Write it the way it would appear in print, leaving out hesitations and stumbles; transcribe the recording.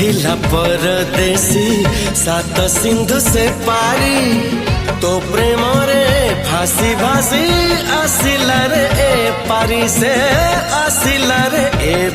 ଥିଲା परदेसी सात सिंधु से पारी तो प्रेम रे फांसी भासी आसिला रे ए पारी से आसिला रे ए